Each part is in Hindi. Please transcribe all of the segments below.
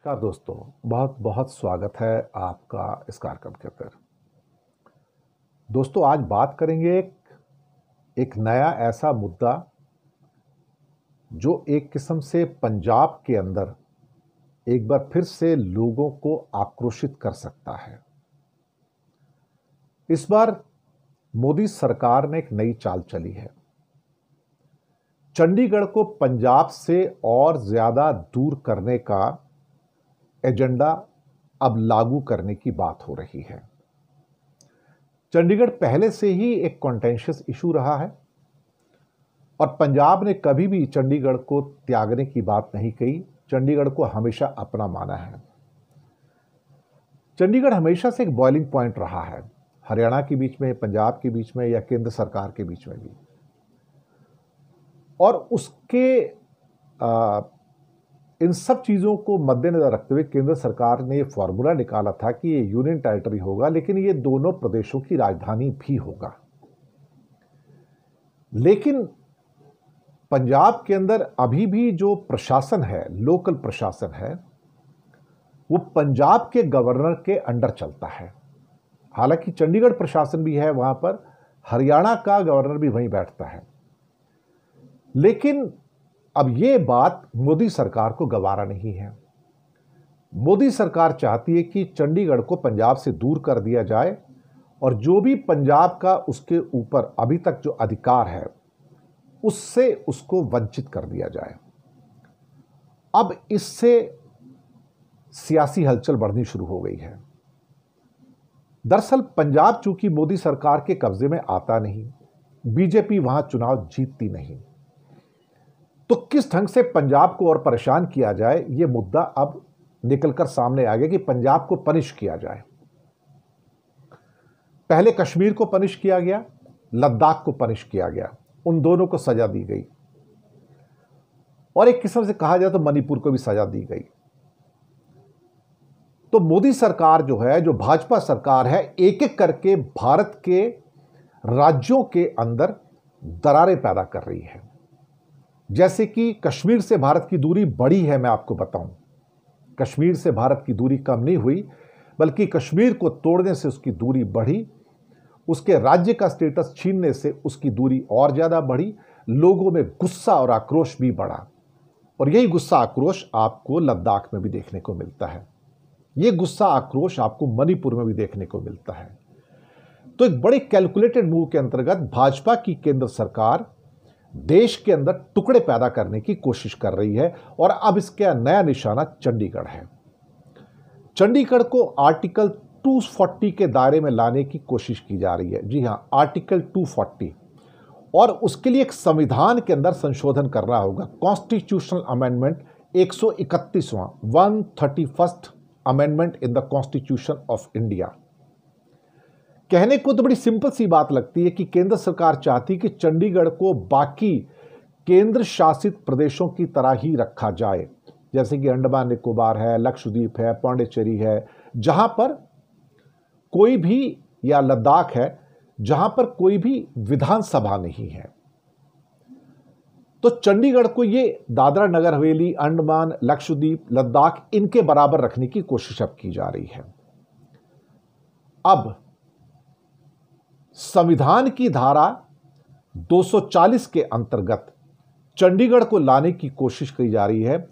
नमस्कार दोस्तों, बहुत बहुत स्वागत है आपका इस कार्यक्रम के अंदर। दोस्तों, आज बात करेंगे एक नया ऐसा मुद्दा जो एक किस्म से पंजाब के अंदर एक बार फिर से लोगों को आक्रोशित कर सकता है। इस बार मोदी सरकार ने एक नई चाल चली है। चंडीगढ़ को पंजाब से और ज्यादा दूर करने का एजेंडा अब लागू करने की बात हो रही है। चंडीगढ़ पहले से ही एक कॉन्टेंशियस इशू रहा है और पंजाब ने कभी भी चंडीगढ़ को त्यागने की बात नहीं कही। चंडीगढ़ को हमेशा अपना माना है। चंडीगढ़ हमेशा से एक बॉइलिंग पॉइंट रहा है, हरियाणा के बीच में, पंजाब के बीच में या केंद्र सरकार के बीच में भी। और उसके इन सब चीज़ों को मद्देनजर रखते हुए केंद्र सरकार ने ये फॉर्मूला निकाला था कि ये यूनियन टेरिटरी होगा, लेकिन ये दोनों प्रदेशों की राजधानी भी होगा। लेकिन पंजाब के अंदर अभी भी जो प्रशासन है, लोकल प्रशासन है, वो पंजाब के गवर्नर के अंडर चलता है। हालांकि चंडीगढ़ प्रशासन भी है वहां पर, हरियाणा का गवर्नर भी वहीं बैठता है। लेकिन अब ये बात मोदी सरकार को गवारा नहीं है। मोदी सरकार चाहती है कि चंडीगढ़ को पंजाब से दूर कर दिया जाए और जो भी पंजाब का उसके ऊपर अभी तक जो अधिकार है उससे उसको वंचित कर दिया जाए। अब इससे सियासी हलचल बढ़नी शुरू हो गई है। दरअसल पंजाब चूंकि मोदी सरकार के कब्जे में आता नहीं, बीजेपी वहां चुनाव जीतती नहीं, तो किस ढंग से पंजाब को और परेशान किया जाए, यह मुद्दा अब निकलकर सामने आ गया कि पंजाब को पनिश किया जाए। पहले कश्मीर को पनिश किया गया, लद्दाख को पनिश किया गया, उन दोनों को सजा दी गई और एक किस्म से कहा जाए तो मणिपुर को भी सजा दी गई। तो मोदी सरकार जो है, जो भाजपा सरकार है, एक एक करके भारत के राज्यों के अंदर दरारें पैदा कर रही है। जैसे कि कश्मीर से भारत की दूरी बढ़ी है। मैं आपको बताऊं, कश्मीर से भारत की दूरी कम नहीं हुई, बल्कि कश्मीर को तोड़ने से उसकी दूरी बढ़ी, उसके राज्य का स्टेटस छीनने से उसकी दूरी और ज्यादा बढ़ी। लोगों में गुस्सा और आक्रोश भी बढ़ा और यही गुस्सा आक्रोश आपको लद्दाख में भी देखने को मिलता है। यह गुस्सा आक्रोश आपको मणिपुर में भी देखने को मिलता है। तो एक बड़े कैलकुलेटेड मूव के अंतर्गत भाजपा की केंद्र सरकार देश के अंदर टुकड़े पैदा करने की कोशिश कर रही है और अब इसका नया निशाना चंडीगढ़ है। चंडीगढ़ को आर्टिकल 240 के दायरे में लाने की कोशिश की जा रही है। जी हां, आर्टिकल 240, और उसके लिए एक संविधान के अंदर संशोधन करना होगा। कॉन्स्टिट्यूशनल अमेंडमेंट 131वां 131st amendment in the constitution of India. कहने को तो बड़ी सिंपल सी बात लगती है कि केंद्र सरकार चाहती कि चंडीगढ़ को बाकी केंद्र शासित प्रदेशों की तरह ही रखा जाए, जैसे कि अंडमान निकोबार है, लक्षद्वीप है, पांडिचेरी है, जहां पर कोई भी, या लद्दाख है, जहां पर कोई भी विधानसभा नहीं है। तो चंडीगढ़ को ये दादरा नगर हवेली, अंडमान, लक्षद्वीप, लद्दाख, इनके बराबर रखने की कोशिश अब की जा रही है। अब संविधान की धारा 240 के अंतर्गत चंडीगढ़ को लाने की कोशिश की जा रही है।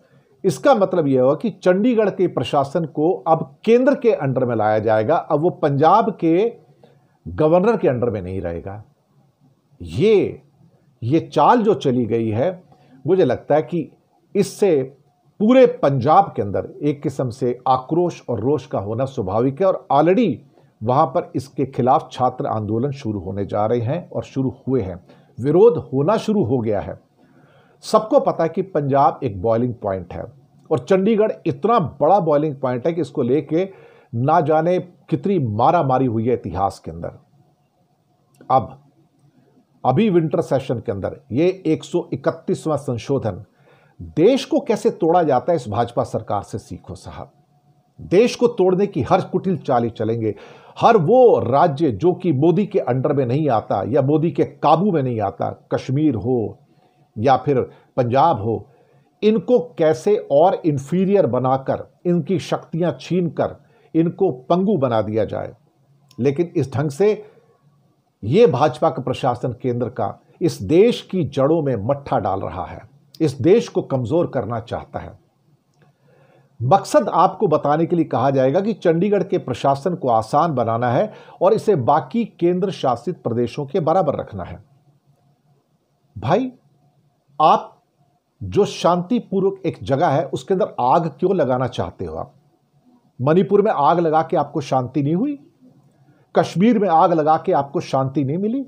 इसका मतलब यह होगा कि चंडीगढ़ के प्रशासन को अब केंद्र के अंडर में लाया जाएगा। अब वो पंजाब के गवर्नर के अंडर में नहीं रहेगा। ये चाल जो चली गई है, मुझे लगता है कि इससे पूरे पंजाब के अंदर एक किस्म से आक्रोश और रोष का होना स्वाभाविक है और ऑलरेडी वहां पर इसके खिलाफ छात्र आंदोलन शुरू होने जा रहे हैं और शुरू हुए हैं। विरोध होना शुरू हो गया है। सबको पता है कि पंजाब एक बॉइलिंग पॉइंट है और चंडीगढ़ इतना बड़ा बॉइलिंग पॉइंट है कि इसको लेके ना जाने कितनी मारा मारी हुई है इतिहास के अंदर। अब अभी विंटर सेशन के अंदर ये 131वां संशोधन, देश को कैसे तोड़ा जाता है इस भाजपा सरकार से सीखो साहब। देश को तोड़ने की हर कुटिल चाल चलेंगे। हर वो राज्य जो कि मोदी के अंडर में नहीं आता या मोदी के काबू में नहीं आता, कश्मीर हो या फिर पंजाब हो, इनको कैसे और इंफीरियर बनाकर, इनकी शक्तियां छीनकर इनको पंगु बना दिया जाए। लेकिन इस ढंग से यह भाजपा का प्रशासन केंद्र का इस देश की जड़ों में मट्ठा डाल रहा है, इस देश को कमजोर करना चाहता है। मकसद आपको बताने के लिए कहा जाएगा कि चंडीगढ़ के प्रशासन को आसान बनाना है और इसे बाकी केंद्र शासित प्रदेशों के बराबर रखना है। भाई, आप जो शांतिपूर्वक एक जगह है उसके अंदर आग क्यों लगाना चाहते हो? आप मणिपुर में आग लगा के आपको शांति नहीं हुई? कश्मीर में आग लगा के आपको शांति नहीं मिली?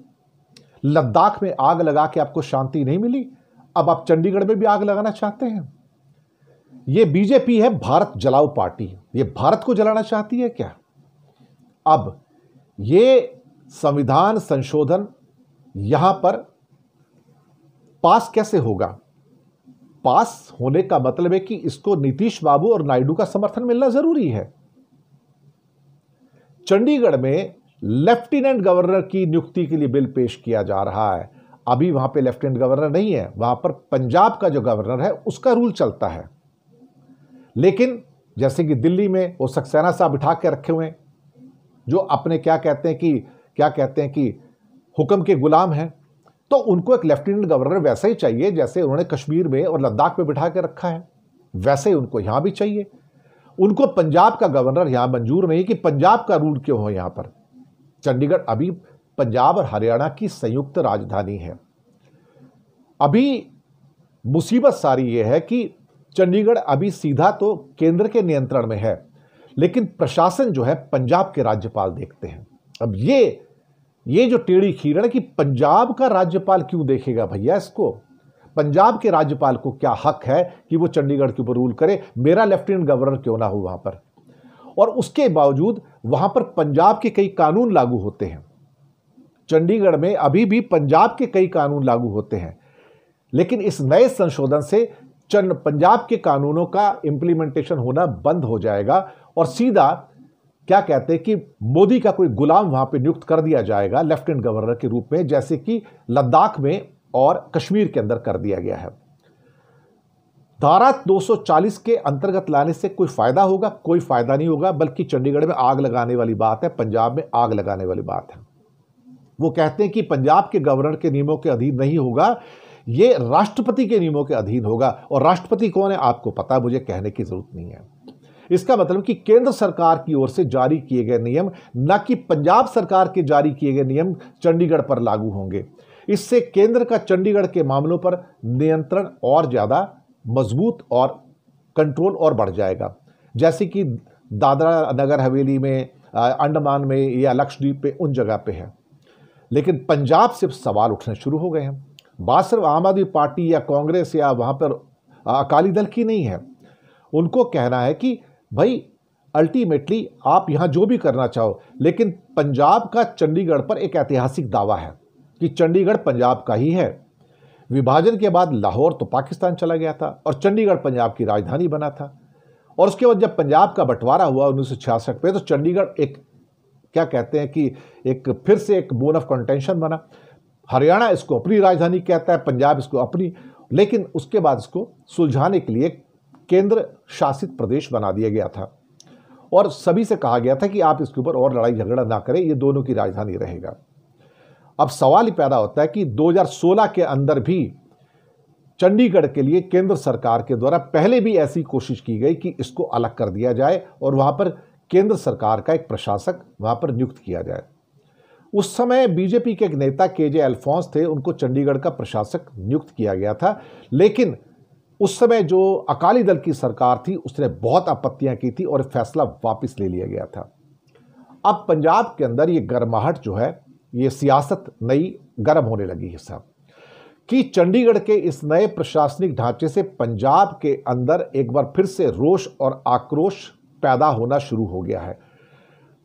लद्दाख में आग लगा के आपको शांति नहीं मिली? अब आप चंडीगढ़ में भी आग लगाना चाहते हैं? यह बीजेपी है, भारत जलाओ पार्टी। यह भारत को जलाना चाहती है क्या? अब यह संविधान संशोधन यहां पर पास कैसे होगा? पास होने का मतलब है कि इसको नीतीश बाबू और नायडू का समर्थन मिलना जरूरी है। चंडीगढ़ में लेफ्टिनेंट गवर्नर की नियुक्ति के लिए बिल पेश किया जा रहा है। अभी वहां पे लेफ्टिनेंट गवर्नर नहीं है, वहां पर पंजाब का जो गवर्नर है उसका रूल चलता है। लेकिन जैसे कि दिल्ली में वो सक्सेना साहब बिठा के रखे हुए हैं जो अपने क्या कहते हैं कि हुक्म के गुलाम हैं, तो उनको एक लेफ्टिनेंट गवर्नर वैसा ही चाहिए जैसे उन्होंने कश्मीर में और लद्दाख में बिठा के रखा है, वैसे ही उनको यहां भी चाहिए। उनको पंजाब का गवर्नर यहां मंजूर नहीं कि पंजाब का रूल क्यों हो यहां पर। चंडीगढ़ अभी पंजाब और हरियाणा की संयुक्त राजधानी है। अभी मुसीबत सारी यह है कि चंडीगढ़ अभी सीधा तो केंद्र के नियंत्रण में है, लेकिन प्रशासन जो है पंजाब के राज्यपाल देखते हैं। अब ये जो टेढ़ी खीर है कि पंजाब का राज्यपाल क्यों देखेगा भैया इसको? पंजाब के राज्यपाल को क्या हक है कि वो चंडीगढ़ के ऊपर रूल करे? मेरा लेफ्टिनेंट गवर्नर क्यों ना हो वहां पर? और उसके बावजूद वहां पर पंजाब के कई कानून लागू होते हैं। चंडीगढ़ में अभी भी पंजाब के कई कानून लागू होते हैं, लेकिन इस नए संशोधन से पंजाब के कानूनों का इंप्लीमेंटेशन होना बंद हो जाएगा और सीधा क्या कहते हैं कि मोदी का कोई गुलाम वहां पे नियुक्त कर दिया जाएगा लेफ्टिनेंट गवर्नर के रूप में, जैसे कि लद्दाख में और कश्मीर के अंदर कर दिया गया है। धारा 240 के अंतर्गत लाने से कोई फायदा होगा? कोई फायदा नहीं होगा, बल्कि चंडीगढ़ में आग लगाने वाली बात है, पंजाब में आग लगाने वाली बात है। वो कहते हैं कि पंजाब के गवर्नर के नियमों के अधीन नहीं होगा, ये राष्ट्रपति के नियमों के अधीन होगा। और राष्ट्रपति कौन है आपको पता, मुझे कहने की जरूरत नहीं है। इसका मतलब कि केंद्र सरकार की ओर से जारी किए गए नियम, न कि पंजाब सरकार के जारी किए गए नियम चंडीगढ़ पर लागू होंगे। इससे केंद्र का चंडीगढ़ के मामलों पर नियंत्रण और ज्यादा मजबूत और कंट्रोल और बढ़ जाएगा। जैसे कि दादरा नगर हवेली में, अंडमान में या लक्षद्वीप पे, उन जगह पे है। लेकिन पंजाब से सवाल उठने शुरू हो गए हैं। बात सिर्फ आम आदमी पार्टी या कांग्रेस या वहां पर अकाली दल की नहीं है। उनको कहना है कि भाई अल्टीमेटली आप यहां जो भी करना चाहो, लेकिन पंजाब का चंडीगढ़ पर एक ऐतिहासिक दावा है कि चंडीगढ़ पंजाब का ही है। विभाजन के बाद लाहौर तो पाकिस्तान चला गया था और चंडीगढ़ पंजाब की राजधानी बना था। और उसके बाद जब पंजाब का बंटवारा हुआ 1966 में, तो चंडीगढ़ एक क्या कहते हैं कि एक फिर से एक बोन ऑफ कंटेंशन बना। हरियाणा इसको अपनी राजधानी कहता है, पंजाब इसको अपनी, लेकिन उसके बाद इसको सुलझाने के लिए केंद्र शासित प्रदेश बना दिया गया था और सभी से कहा गया था कि आप इसके ऊपर और लड़ाई झगड़ा ना करें, ये दोनों की राजधानी रहेगा। अब सवाल ही पैदा होता है कि 2016 के अंदर भी चंडीगढ़ के लिए केंद्र सरकार के द्वारा पहले भी ऐसी कोशिश की गई कि इसको अलग कर दिया जाए और वहां पर केंद्र सरकार का एक प्रशासक वहां पर नियुक्त किया जाए। उस समय बीजेपी के एक नेता केजे अल्फोंस थे, उनको चंडीगढ़ का प्रशासक नियुक्त किया गया था। लेकिन उस समय जो अकाली दल की सरकार थी उसने बहुत आपत्तियां की थी और फैसला वापस ले लिया गया था। अब पंजाब के अंदर ये गर्माहट जो है, ये सियासत नई गर्म होने लगी है साहब, कि चंडीगढ़ के इस नए प्रशासनिक ढांचे से पंजाब के अंदर एक बार फिर से रोष और आक्रोश पैदा होना शुरू हो गया है।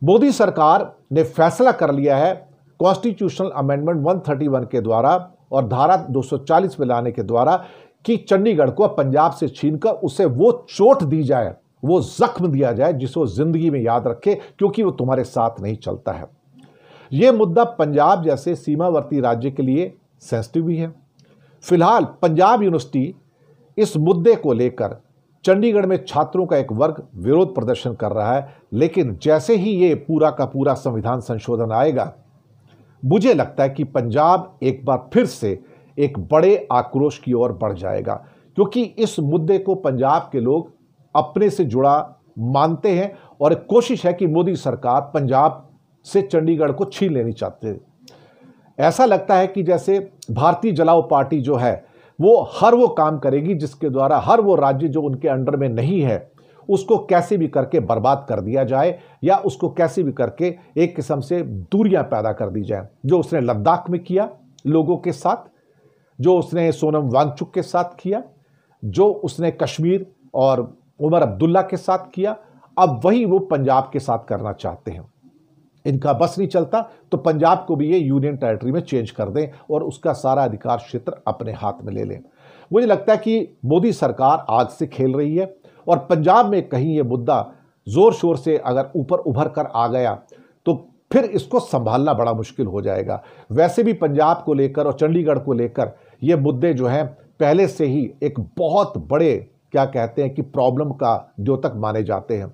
मोदी सरकार ने फैसला कर लिया है कॉन्स्टिट्यूशनल अमेंडमेंट 131 के द्वारा और धारा 240 में लाने के द्वारा कि चंडीगढ़ को पंजाब से छीनकर उसे वो चोट दी जाए, वो जख्म दिया जाए जिसे वो जिंदगी में याद रखे, क्योंकि वो तुम्हारे साथ नहीं चलता है। यह मुद्दा पंजाब जैसे सीमावर्ती राज्य के लिए सेंसिटिव भी है। फिलहाल पंजाब यूनिवर्सिटी इस मुद्दे को लेकर चंडीगढ़ में छात्रों का एक वर्ग विरोध प्रदर्शन कर रहा है, लेकिन जैसे ही ये पूरा का पूरा संविधान संशोधन आएगा, मुझे लगता है कि पंजाब एक बार फिर से एक बड़े आक्रोश की ओर बढ़ जाएगा, क्योंकि इस मुद्दे को पंजाब के लोग अपने से जुड़ा मानते हैं और एक कोशिश है कि मोदी सरकार पंजाब से चंडीगढ़ को छीन लेनी चाहते हैं। ऐसा लगता है कि जैसे भारतीय जनता पार्टी जो है वो हर वो काम करेगी जिसके द्वारा हर वो राज्य जो उनके अंडर में नहीं है उसको कैसे भी करके बर्बाद कर दिया जाए, या उसको कैसे भी करके एक किस्म से दूरियां पैदा कर दी जाए। जो उसने लद्दाख में किया लोगों के साथ, जो उसने सोनम वांगचुक के साथ किया, जो उसने कश्मीर और उमर अब्दुल्ला के साथ किया, अब वही वो पंजाब के साथ करना चाहते हैं। इनका बस नहीं चलता तो पंजाब को भी ये यूनियन टेरिटरी में चेंज कर दें और उसका सारा अधिकार क्षेत्र अपने हाथ में ले लें। मुझे लगता है कि मोदी सरकार आग से खेल रही है और पंजाब में कहीं ये मुद्दा जोर शोर से अगर ऊपर उभर कर आ गया तो फिर इसको संभालना बड़ा मुश्किल हो जाएगा। वैसे भी पंजाब को लेकर और चंडीगढ़ को लेकर ये मुद्दे जो हैं पहले से ही एक बहुत बड़े क्या कहते हैं कि प्रॉब्लम का द्योतक माने जाते हैं।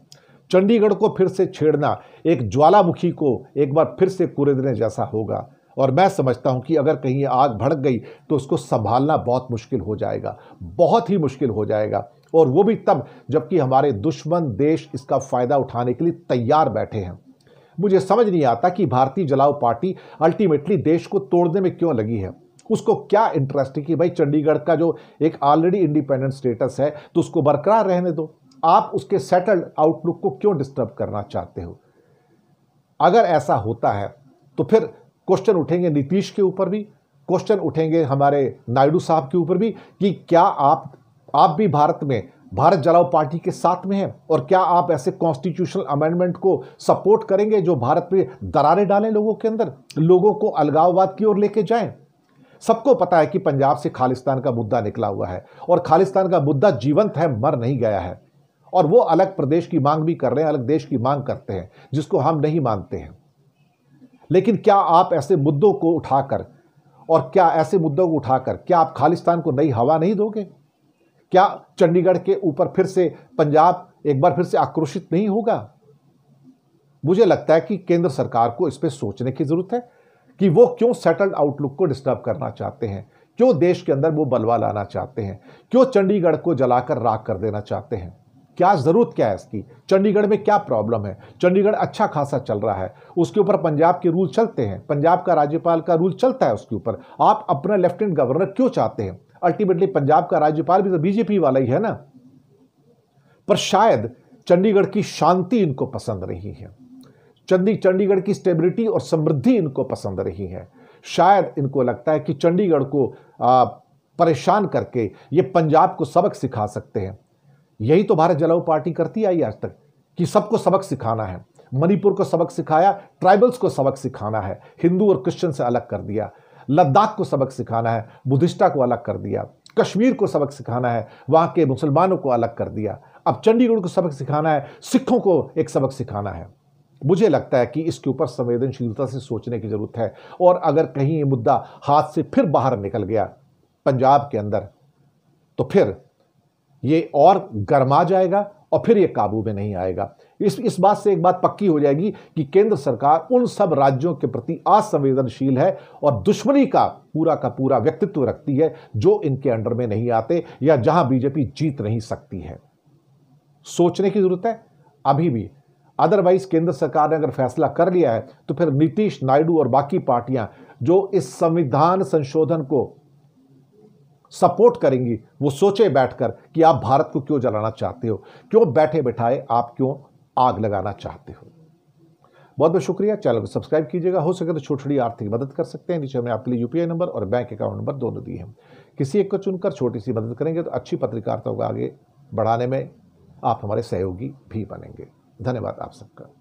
चंडीगढ़ को फिर से छेड़ना एक ज्वालामुखी को एक बार फिर से कुरेदने जैसा होगा, और मैं समझता हूं कि अगर कहीं आग भड़क गई तो उसको संभालना बहुत मुश्किल हो जाएगा, बहुत ही मुश्किल हो जाएगा, और वो भी तब जबकि हमारे दुश्मन देश इसका फायदा उठाने के लिए तैयार बैठे हैं। मुझे समझ नहीं आता कि भारतीय जनता पार्टी अल्टीमेटली देश को तोड़ने में क्यों लगी है। उसको क्या इंटरेस्ट है कि भाई चंडीगढ़ का जो एक ऑलरेडी इंडिपेंडेंट स्टेटस है तो उसको बरकरार रहने दो। आप उसके सेटल्ड आउटलुक को क्यों डिस्टर्ब करना चाहते हो? अगर ऐसा होता है तो फिर क्वेश्चन उठेंगे नीतीश के ऊपर भी, क्वेश्चन उठेंगे हमारे नायडू साहब के ऊपर भी कि क्या आप भी भारत में भारत जनता पार्टी के साथ में हैं, और क्या आप ऐसे कॉन्स्टिट्यूशनल अमेंडमेंट को सपोर्ट करेंगे जो भारत में दरारें डालें लोगों के अंदर, लोगों को अलगाववाद की ओर लेके जाएं। सबको पता है कि पंजाब से खालिस्तान का मुद्दा निकला हुआ है और खालिस्तान का मुद्दा जीवंत है, मर नहीं गया है, और वो अलग प्रदेश की मांग भी कर रहे हैं, अलग देश की मांग करते हैं जिसको हम नहीं मानते हैं। लेकिन क्या आप ऐसे मुद्दों को उठाकर क्या आप खालिस्तान को नई हवा नहीं दोगे? क्या चंडीगढ़ के ऊपर फिर से पंजाब एक बार फिर से आक्रोशित नहीं होगा? मुझे लगता है कि केंद्र सरकार को इस पर सोचने की जरूरत है कि वो क्यों सेटल्ड आउटलुक को डिस्टर्ब करना चाहते हैं, क्यों देश के अंदर वो बलवा लाना चाहते हैं, क्यों चंडीगढ़ को जलाकर राख कर देना चाहते हैं। क्या जरूरत क्या है इसकी? चंडीगढ़ में क्या प्रॉब्लम है? चंडीगढ़ अच्छा खासा चल रहा है, उसके ऊपर पंजाब के रूल चलते हैं, पंजाब का राज्यपाल का रूल चलता है उसके ऊपर। आप अपना लेफ्टिनेंट गवर्नर क्यों चाहते हैं? अल्टीमेटली पंजाब का राज्यपाल भी तो बीजेपी वाला ही है ना। पर शायद चंडीगढ़ की शांति इनको पसंद रही है, चंडीगढ़ की स्टेबिलिटी और समृद्धि इनको पसंद रही है। शायद इनको लगता है कि चंडीगढ़ को परेशान करके ये पंजाब को सबक सिखा सकते हैं। यही तो भारत जनता पार्टी करती आई आज तक कि सबको सबक सिखाना है। मणिपुर को सबक सिखाया, ट्राइबल्स को सबक सिखाना है, हिंदू और क्रिश्चियन से अलग कर दिया। लद्दाख को सबक सिखाना है, बुद्धिस्टा को अलग कर दिया। कश्मीर को सबक सिखाना है, वहां के मुसलमानों को अलग कर दिया। अब चंडीगढ़ को सबक सिखाना है, सिखों को एक सबक सिखाना है। मुझे लगता है कि इसके ऊपर संवेदनशीलता से सोचने की जरूरत है, और अगर कहीं ये मुद्दा हाथ से फिर बाहर निकल गया पंजाब के अंदर तो फिर ये और गर्मा जाएगा और फिर ये काबू में नहीं आएगा। इस बात से एक बात पक्की हो जाएगी कि केंद्र सरकार उन सब राज्यों के प्रति असंवेदनशील है और दुश्मनी का पूरा व्यक्तित्व रखती है जो इनके अंडर में नहीं आते या जहां बीजेपी जीत नहीं सकती है। सोचने की जरूरत है अभी भी। अदरवाइज केंद्र सरकार ने अगर फैसला कर लिया है तो फिर नीतीश, नायडू और बाकी पार्टियां जो इस संविधान संशोधन को सपोर्ट करेंगी वो सोचे बैठकर कि आप भारत को क्यों जलाना चाहते हो, क्यों बैठे बैठाए आप क्यों आग लगाना चाहते हो। बहुत बहुत शुक्रिया। चैनल को सब्सक्राइब कीजिएगा। हो सके तो छोटी छोटी आर्थिक मदद कर सकते हैं। नीचे हमने आपके लिए यूपीआई नंबर और बैंक अकाउंट नंबर दोनों दिए हैं। किसी एक को चुनकर छोटी सी मदद करेंगे तो अच्छी पत्रकारिता को आगे बढ़ाने में आप हमारे सहयोगी भी बनेंगे। धन्यवाद आप सबका।